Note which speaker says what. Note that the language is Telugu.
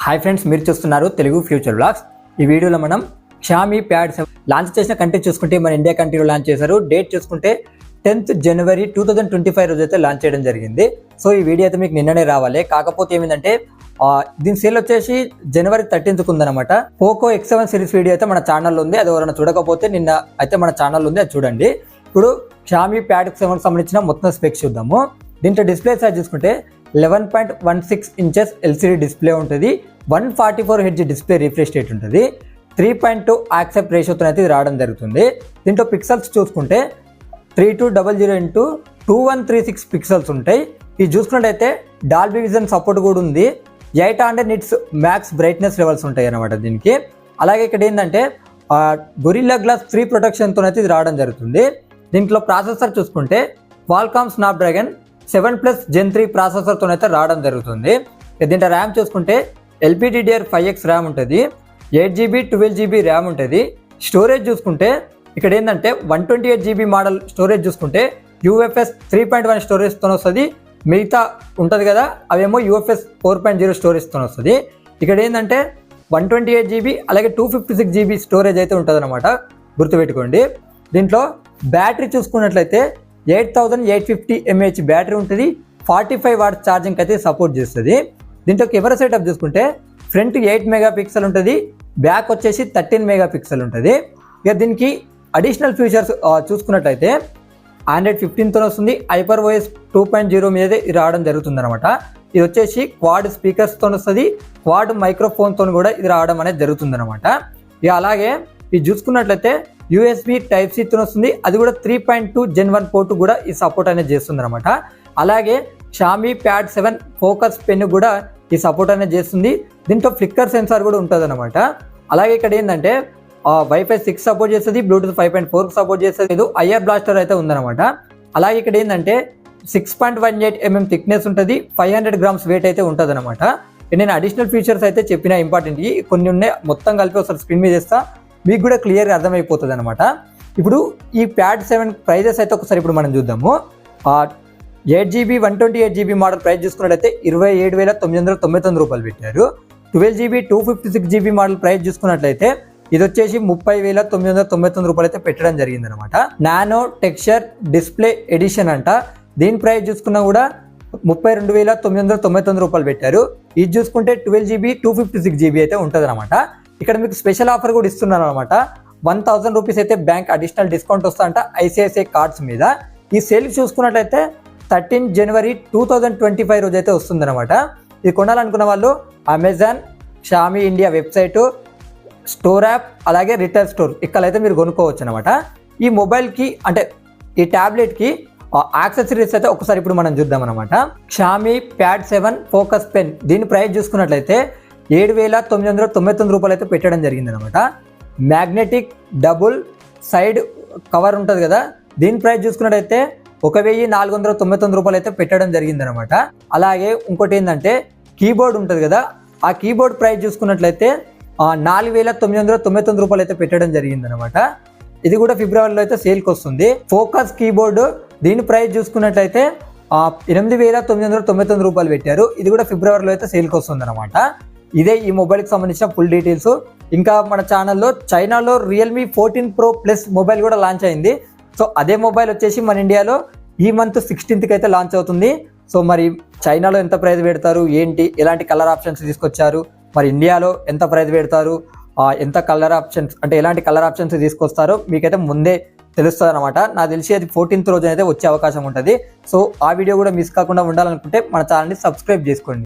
Speaker 1: హాయ్ ఫ్రెండ్స్, మీరు చూస్తున్నారు తెలుగు ఫ్యూచర్ వ్లాగ్స్. ఈ వీడియోలో మనం షామీ ప్యాడ్ 7 లాంచ్ చేసిన కంట్రీ చూసుకుంటే మన ఇండియా కంట్రీలో లాంచ్ చేశారు. డేట్ చూసుకుంటే 10th January 2025 రోజు అయితే లాంచ్ చేయడం జరిగింది. సో ఈ వీడియో అయితే మీకు నిన్ననే రావాలి. కాకపోతే ఏమిటంటే దీని సేల్ వచ్చేసి January 13th ఉందన్నమాట. పోకో X7 సిరీస్ వీడియో అయితే మన ఛానల్లో ఉంది. అది ఎవరైనా చూడకపోతే నిన్న అయితే మన ఛానల్ ఉంది, అది చూడండి. ఇప్పుడు షామీ ప్యాడ్ 7 సంబంధించిన మొత్తం స్పెక్స్ చూద్దాము. దీంట్లో డిస్ప్లే సైజ్ చూసుకుంటే 11.16 ఇంచెస్ LCD డిస్ప్లే ఉంటుంది. 144 Hz డిస్ప్లే రిఫ్రెష్ రేట్ ఉంటుంది. 3.2 యాక్సెప్ట్ రేషియోతో అయితే ఇది రావడం జరుగుతుంది. దీంట్లో పిక్సెల్స్ చూసుకుంటే 3200x2136 పిక్సెల్స్ ఉంటాయి. ఇది చూసుకున్నట్టయితే డాల్బీ విజన్ సపోర్ట్ కూడా ఉంది. 800 నిట్స్ మ్యాక్స్ బ్రైట్నెస్ లెవెల్స్ ఉంటాయి అన్నమాట దీనికి. అలాగే ఇక్కడ ఏంటంటే గొరిల్లా గ్లాస్ 3 ప్రొటెక్షన్తో అయితే ఇది రావడం జరుగుతుంది. దీంట్లో ప్రాసెసర్ చూసుకుంటే క్వాల్కామ్ స్నాప్డ్రాగన్ 7+ Gen 3 ప్రాసెసర్తో అయితే రావడం జరుగుతుంది. దీంట్లో ర్యామ్ చూసుకుంటే LPDDR5X ర్యామ్ ఉంటుంది. 8GB 12GB ర్యామ్ ఉంటుంది. స్టోరేజ్ చూసుకుంటే ఇక్కడ ఏంటంటే 128GB మోడల్ స్టోరేజ్ చూసుకుంటే UFS 3.1 స్టోరేజ్తో వస్తుంది. మిగతా ఉంటుంది కదా అవేమో UFS 4.0 స్టోరేజ్తో వస్తుంది. ఇక్కడ ఏంటంటే 128GB అలాగే 256GB స్టోరేజ్ అయితే ఉంటుంది అనమాట, గుర్తుపెట్టుకోండి. దీంట్లో బ్యాటరీ చూసుకున్నట్లయితే 8850 mAh బ్యాటరీ ఉంటుంది. 45 వాట్స్ ఛార్జింగ్ అయితే సపోర్ట్ చేస్తుంది. దీంట్లో కెమెరా సెటప్ చూసుకుంటే ఫ్రంట్ 8 మెగాపిక్సెల్ ఉంటుంది, బ్యాక్ వచ్చేసి 13 మెగాపిక్సెల్ ఉంటుంది. ఇక దీనికి అడిషనల్ ఫీచర్స్ చూసుకున్నట్లయితే Android 15తో వస్తుంది. HyperOS 2.0 మీద ఇది రావడం జరుగుతుంది అనమాట. ఇది వచ్చేసి క్వాడ్ స్పీకర్స్తో వస్తుంది. క్వాడ్ మైక్రోఫోన్తో కూడా ఇది రావడం అనేది జరుగుతుంది అనమాట. ఇక అలాగే ఇది చూసుకున్నట్లయితే USB Type-C వస్తుంది. అది కూడా 3.2 Gen 1 పోర్ట్ కూడా ఈ సపోర్ట్ అనేది చేస్తుంది అనమాట. అలాగే షామీ ప్యాడ్ 7 ఫోకస్ పెన్ కూడా ఈ సపోర్ట్ అనేది చేస్తుంది. దీంట్లో ఫ్లిక్కర్ సెన్సార్ కూడా ఉంటుంది అనమాట. అలాగే ఇక్కడ ఏంటంటే Wi-Fi 6 సపోర్ట్ చేస్తుంది, Bluetooth 5.4 సపోర్ట్ చేస్తుంది. IR బ్లాస్టర్ అయితే ఉందన్నమాట. అలాగే ఇక్కడ ఏంటంటే 6.18 mm థిక్నెస్ ఉంటుంది, 500 grams వెయిట్ అయితే ఉంటుంది అనమాట. నేను అడిషనల్ ఫీచర్స్ అయితే చెప్పిన ఇంపార్టెంట్ కొన్ని ఉన్నాయి, మొత్తం కలిపి ఒకసారి స్క్రీన్ మీద చేస్తా, మీకు కూడా క్లియర్గా అర్థమైపోతుంది అనమాట. ఇప్పుడు ఈ ప్యాడ్ 7 ప్రైజెస్ అయితే ఒకసారి ఇప్పుడు మనం చూద్దాము. 8GB 128GB మోడల్ ప్రైస్ చూసుకున్నట్లయితే 27,999 రూపాయలు పెట్టారు. 12GB 256GB మోడల్ ప్రైస్ చూసుకున్నట్లయితే ఇది వచ్చేసి 30,999 రూపాయలు అయితే పెట్టడం జరిగింది అనమాట. నానో టెక్స్చర్ డిస్ప్లే ఎడిషన్ అంట, దీని ప్రైస్ చూసుకున్నా కూడా 32,999 రూపాయలు పెట్టారు. ఇది చూసుకుంటే 12GB 256GB అయితే ఉంటుంది అనమాట. ఇక్కడ మీకు స్పెషల్ ఆఫర్ కూడా ఇస్తున్నారు అనమాట. 1000 రూపీస్ అయితే బ్యాంక్ అడిషనల్ డిస్కౌంట్ వస్తుందంట ICICI కార్డ్స్ మీద. ఈ సేల్ చూసుకున్నట్లయితే 13 January 2025 రోజు అయితే వస్తుంది అనమాట. ఇది కొనాలనుకున్న వాళ్ళు Amazon, Xiaomi India website, store app అలాగే రిటైల్ స్టోర్ ఇక్కడైతే మీరు కొనుక్కోవచ్చు అనమాట. ఈ మొబైల్కి అంటే ఈ ట్యాబ్లెట్కి యాక్సెసరీస్ అయితే ఒకసారి ఇప్పుడు మనం చూద్దాం అనమాట. షామీ ప్యాడ్ 7 ఫోకస్ పెన్ దీని ప్రైస్ చూసుకున్నట్లయితే 7,999 రూపాయలు అయితే పెట్టడం జరిగింది అనమాట. మ్యాగ్నెటిక్ డబుల్ సైడ్ కవర్ ఉంటుంది కదా, దీని ప్రైస్ చూసుకున్నట్లయితే 1,499 రూపాయలు అయితే పెట్టడం జరిగింది అనమాట. అలాగే ఇంకోటి ఏంటంటే కీబోర్డ్ ఉంటుంది కదా, ఆ కీబోర్డ్ ప్రైస్ చూసుకున్నట్లయితే 4,999 రూపాయలు అయితే పెట్టడం జరిగింది అనమాట. ఇది కూడా ఫిబ్రవరిలో అయితే సేల్కి వస్తుంది. ఫోకస్ కీబోర్డు దీని ప్రైస్ చూసుకున్నట్లయితే 8,999 రూపాయలు పెట్టారు. ఇది కూడా ఫిబ్రవరిలో అయితే సేల్కి వస్తుంది అనమాట. ఇదే ఈ మొబైల్కి సంబంధించిన ఫుల్ డీటెయిల్స్. ఇంకా మన ఛానల్లో చైనాలో Realme 14 Pro Plus మొబైల్ కూడా లాంచ్ అయింది. సో అదే మొబైల్ వచ్చేసి మన ఇండియాలో ఈ మంత్ 16th అయితే లాంచ్ అవుతుంది. సో మరి చైనాలో ఎంత ప్రైస్ పెడతారు ఏంటి, ఎలాంటి కలర్ ఆప్షన్స్ తీసుకొచ్చారు, మరి ఇండియాలో ఎంత ప్రైస్ పెడతారు, ఎంత కలర్ ఆప్షన్స్ అంటే ఎలాంటి కలర్ ఆప్షన్స్ తీసుకొస్తారో మీకైతే ముందే తెలుస్తుంది అనమాట. నాకు తెలిసి అది 14th రోజు అయితే వచ్చే అవకాశం ఉంటుంది. సో ఆ వీడియో కూడా మిస్ కాకుండా ఉండాలనుకుంటే మన ఛానల్ని సబ్స్క్రైబ్ చేసుకోండి.